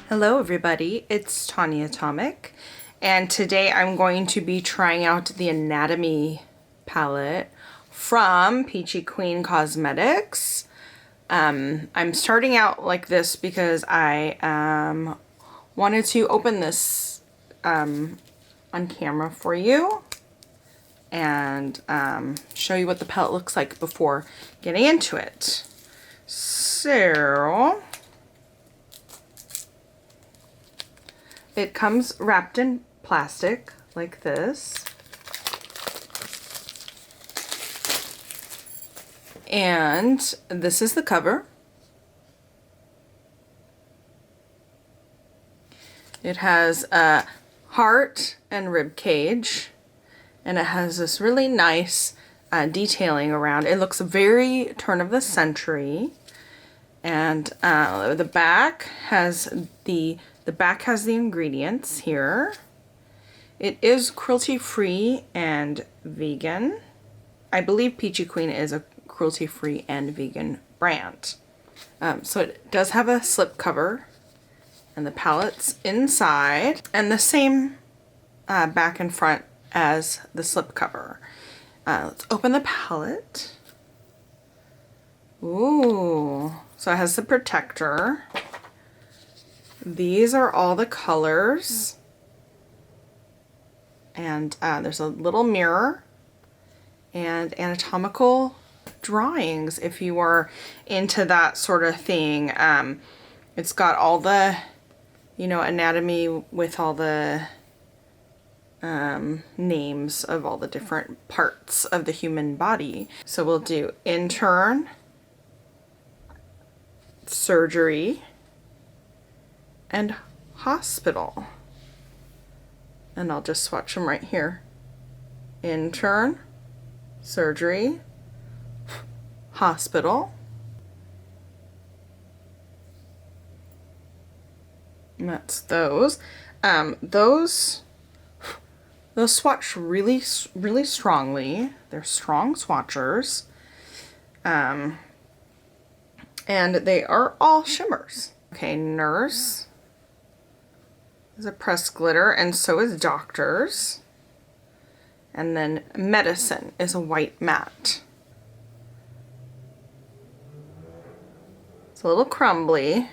Hello everybody, it's Tanya Atomic, and today I'm going to be trying out the Anatomy palette from Peachy Queen Cosmetics. I'm starting out like this because I wanted to open this on camera for you and show you what the palette looks like before getting into it. So it comes wrapped in plastic like this. And this is the cover. It has a heart and rib cage, and it has this really nice detailing around. It looks very turn of the century. And the back has the ingredients here. It is cruelty-free and vegan. I believe Peachy Queen is a cruelty-free and vegan brand. So it does have a slip cover, and the palette's inside, and the same back and front as the slip cover. Let's open the palette. Ooh, so it has the protector. These are all the colors, and there's a little mirror and anatomical drawings if you are into that sort of thing. It's got all the, anatomy with all the names of all the different parts of the human body. So we'll do intern, surgery, and hospital. And I'll just swatch them right here. Intern, surgery, hospital. And that's those. Those swatch really strongly. They're strong swatchers. And they are all shimmers. Okay, nurse is a pressed glitter, and so is doctors. And then medicine is a white matte. It's a little crumbly.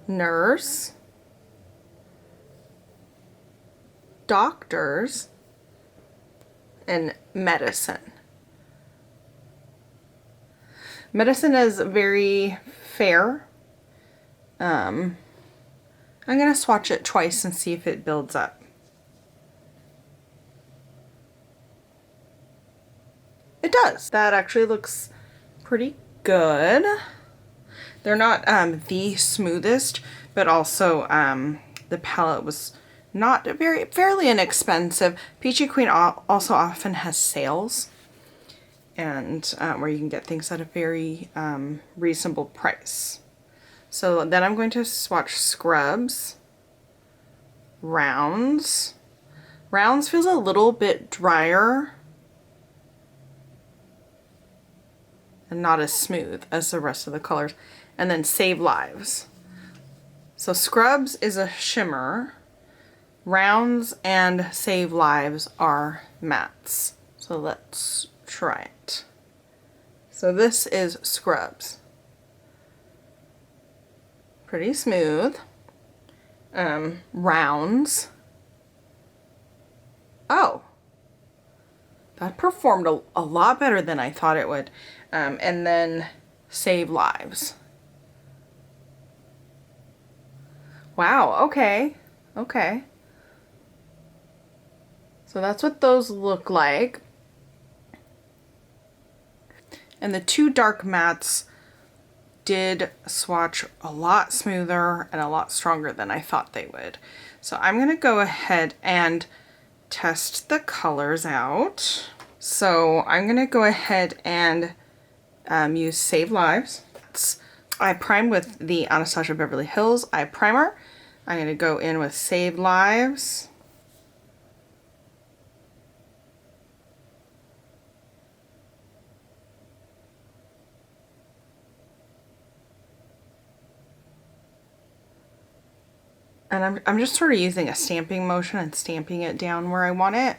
Nurse, doctors, and medicine. Medicine is very fair. I'm gonna swatch it twice and see if it builds up. It does. That actually looks pretty good. They're not the smoothest, but also the palette was not fairly inexpensive. Peachy Queen also often has sales, and where you can get things at a very reasonable price. So then I'm going to swatch scrubs. Rounds. Rounds feels a little bit drier and not as smooth as the rest of the colors. And then Save Lives. So Scrubs is a shimmer. Rounds and Save Lives are mattes. So let's try it. So this is Scrubs. Pretty smooth. Rounds. Oh, that performed a lot better than I thought it would. And then Save Lives. Wow, okay. Okay. So that's what those look like. And the two dark mattes did swatch a lot smoother and a lot stronger than I thought they would. So I'm gonna go ahead and test the colors out. So I'm gonna go ahead and use Save Lives. I primed with the Anastasia Beverly Hills Eye Primer. I'm gonna go in with Save Lives. And I'm just sort of using a stamping motion and stamping it down where I want it.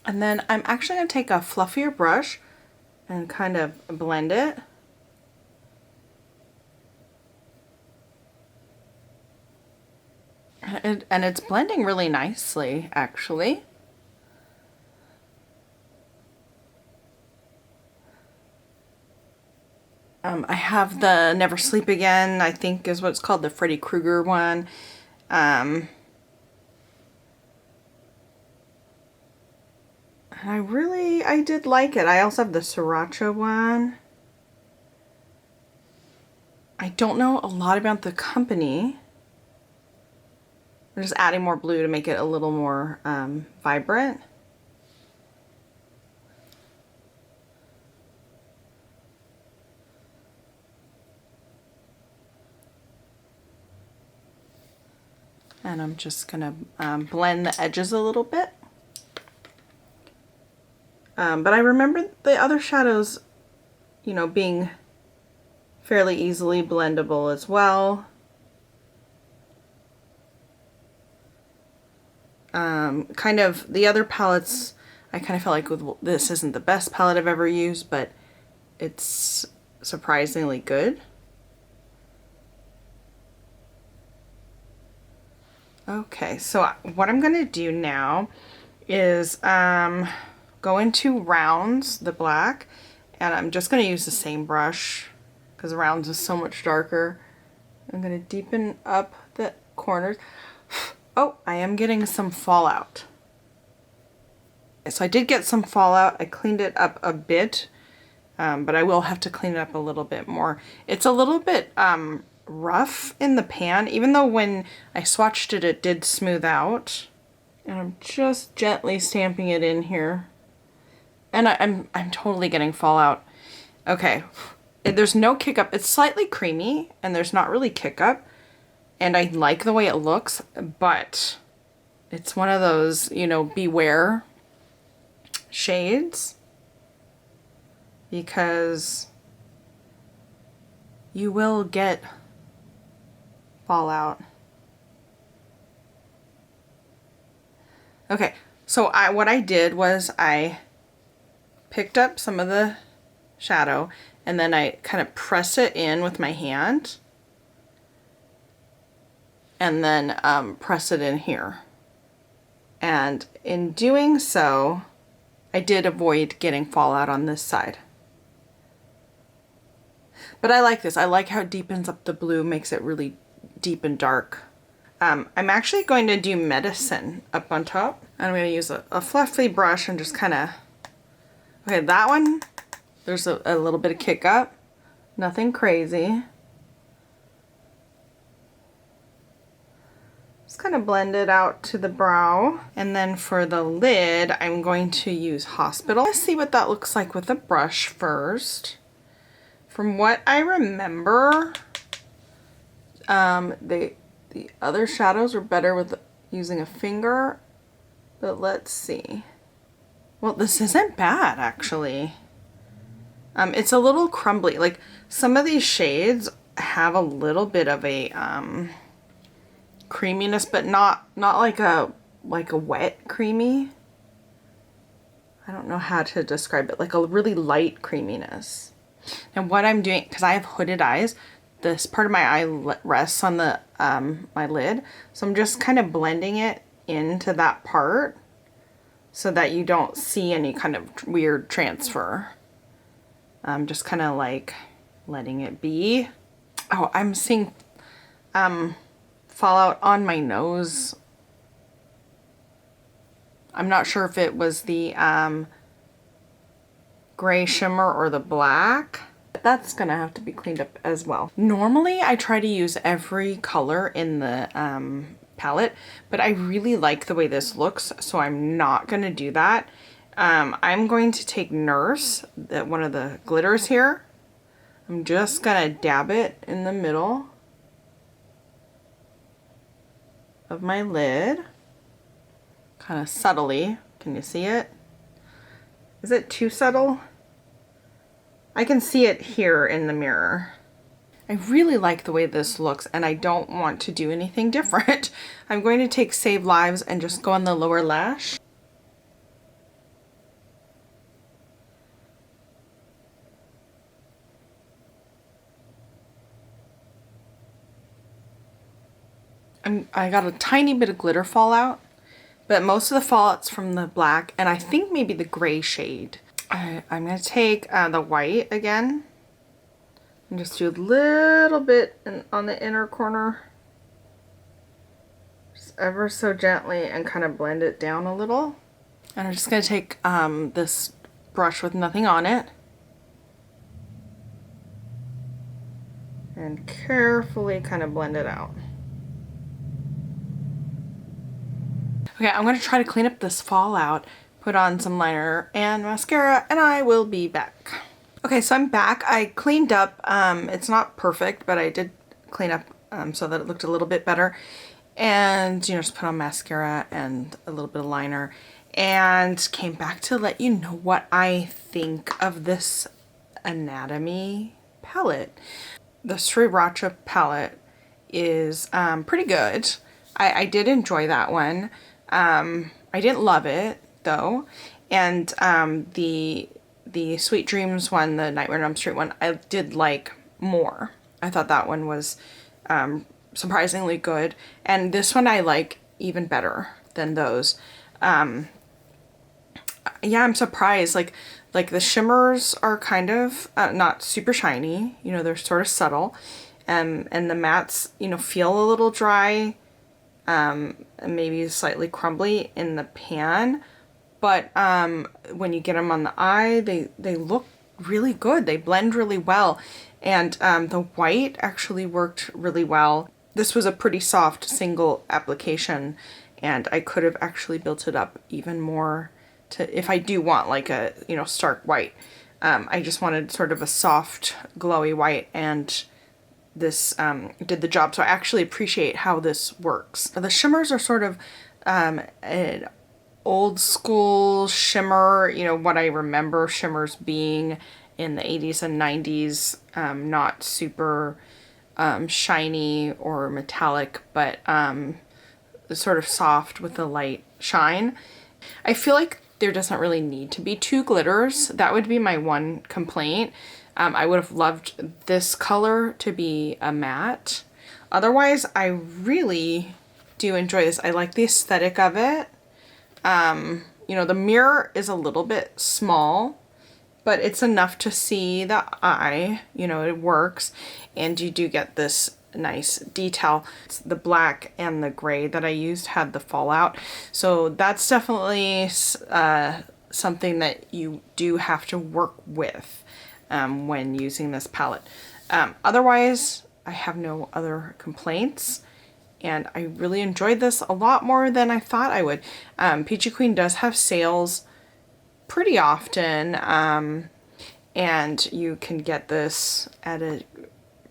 And then I'm actually going to take a fluffier brush and kind of blend it. And it's blending really nicely, actually. I have the Never Sleep Again, I think is what it's called, the Freddy Krueger one. And I did like it. I also have the Sriracha one. I don't know a lot about the company. I'm just adding more blue to make it a little more vibrant. And I'm just gonna blend the edges a little bit. But I remember the other shadows, you know, being fairly easily blendable as well. Kind of the other palettes, I kind of felt like this isn't the best palette I've ever used, but it's surprisingly good. Okay, so what I'm gonna do now is go into Rounds, the black, and I'm just gonna use the same brush because Rounds is so much darker. I'm gonna deepen up the corners. Oh, I am getting some fallout. So I did get some fallout. I cleaned it up a bit, but I will have to clean it up a little bit more. It's a little bit rough in the pan, even though when I swatched it, it did smooth out. And I'm just gently stamping it in here. And I'm totally getting fallout. Okay, there's no kick up. It's slightly creamy, and there's not really kick up. And I like the way it looks, but it's one of those, you know, beware shades, because you will get fallout. Okay, so what I did was I picked up some of the shadow and then I kind of press it in with my hand and then press it in here. And in doing so, I did avoid getting fallout on this side. But I like this. I like how it deepens up the blue, makes it really deep and dark. I'm actually going to do Medicine up on top. I'm going to use a fluffy brush and just kind of... Okay, that one, there's a little bit of kick up. Nothing crazy. Just kind of blend it out to the brow. And then for the lid, I'm going to use Hospital. Let's see what that looks like with a brush first. From what I remember, the other shadows were better with using a finger, but let's see. Well, this isn't bad, actually. It's a little crumbly. Like, some of these shades have a little bit of a creaminess, but not like a wet creamy. I don't know how to describe it. Like a really light creaminess. And what I'm doing, because I have hooded eyes, this part of my eye rests on the my lid, so I'm just kind of blending it into that part so that you don't see any kind of weird transfer. I'm just kind of like letting it be. Oh, I'm seeing fallout on my nose. I'm not sure if it was the gray shimmer or the black. That's gonna have to be cleaned up as well. Normally I try to use every color in the palette, but I really like the way this looks, so I'm not gonna do that. I'm going to take Nurse, one of the glitters here. I'm just gonna dab it in the middle of my lid, kind of subtly. Can you see it? Is it too subtle? I can see it here in the mirror. I really like the way this looks and I don't want to do anything different. I'm going to take Save Lives and just go on the lower lash. I got a tiny bit of glitter fallout, but most of the fallout's from the black and I think maybe the gray shade. I'm going to take the white again and just do a little bit on the inner corner. Just ever so gently and kind of blend it down a little. And I'm just going to take this brush with nothing on it and carefully kind of blend it out. Okay, I'm going to try to clean up this fallout, put on some liner and mascara, and I will be back. Okay, so I'm back. I cleaned up. It's not perfect, but I did clean up so that it looked a little bit better. And, you know, just put on mascara and a little bit of liner. And came back to let you know what I think of this Anatomy palette. The Sriracha palette is pretty good. I did enjoy that one. I didn't love it though, and the Sweet Dreams one, the Nightmare on Elm Street one, I did like more. I thought that one was surprisingly good, and this one I like even better than those. Yeah, I'm surprised. Like the shimmers are kind of not super shiny. You know, they're sort of subtle, and the mattes, you know, feel a little dry. And maybe slightly crumbly in the pan, but when you get them on the eye, they look really good. They blend really well, and the white actually worked really well. This was a pretty soft single application, and I could have actually built it up even more to, if I do want like a, you know, stark white. I just wanted sort of a soft glowy white, and this did the job, so I actually appreciate how this works. The shimmers are sort of an old school shimmer, you know, what I remember shimmers being in the 80s and 90s, not super shiny or metallic, but sort of soft with a light shine. I feel like there doesn't really need to be two glitters. That would be my one complaint. I would have loved this color to be a matte. Otherwise, I really do enjoy this. I like the aesthetic of it. You know, the mirror is a little bit small, but it's enough to see the eye. You know, it works. And you do get this nice detail. The black and the gray that I used had the fallout. So that's definitely something that you do have to work with when using this palette. Otherwise, I have no other complaints, and I really enjoyed this a lot more than I thought I would. Peachy Queen does have sales pretty often, and you can get this at a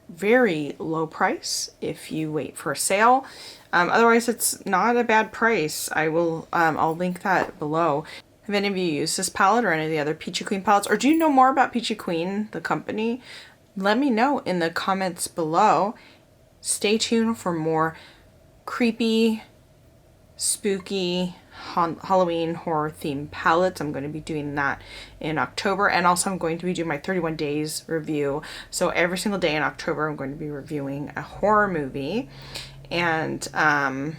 very low price if you wait for a sale. Otherwise, it's not a bad price. I'll link that below. Have any of you used this palette or any of the other Peachy Queen palettes? Or do you know more about Peachy Queen, the company? Let me know in the comments below. Stay tuned for more creepy, spooky, Halloween horror themed palettes. I'm going to be doing that in October. And also I'm going to be doing my 31 days review. So every single day in October, I'm going to be reviewing a horror movie. And that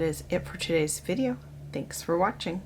is it for today's video. Thanks for watching.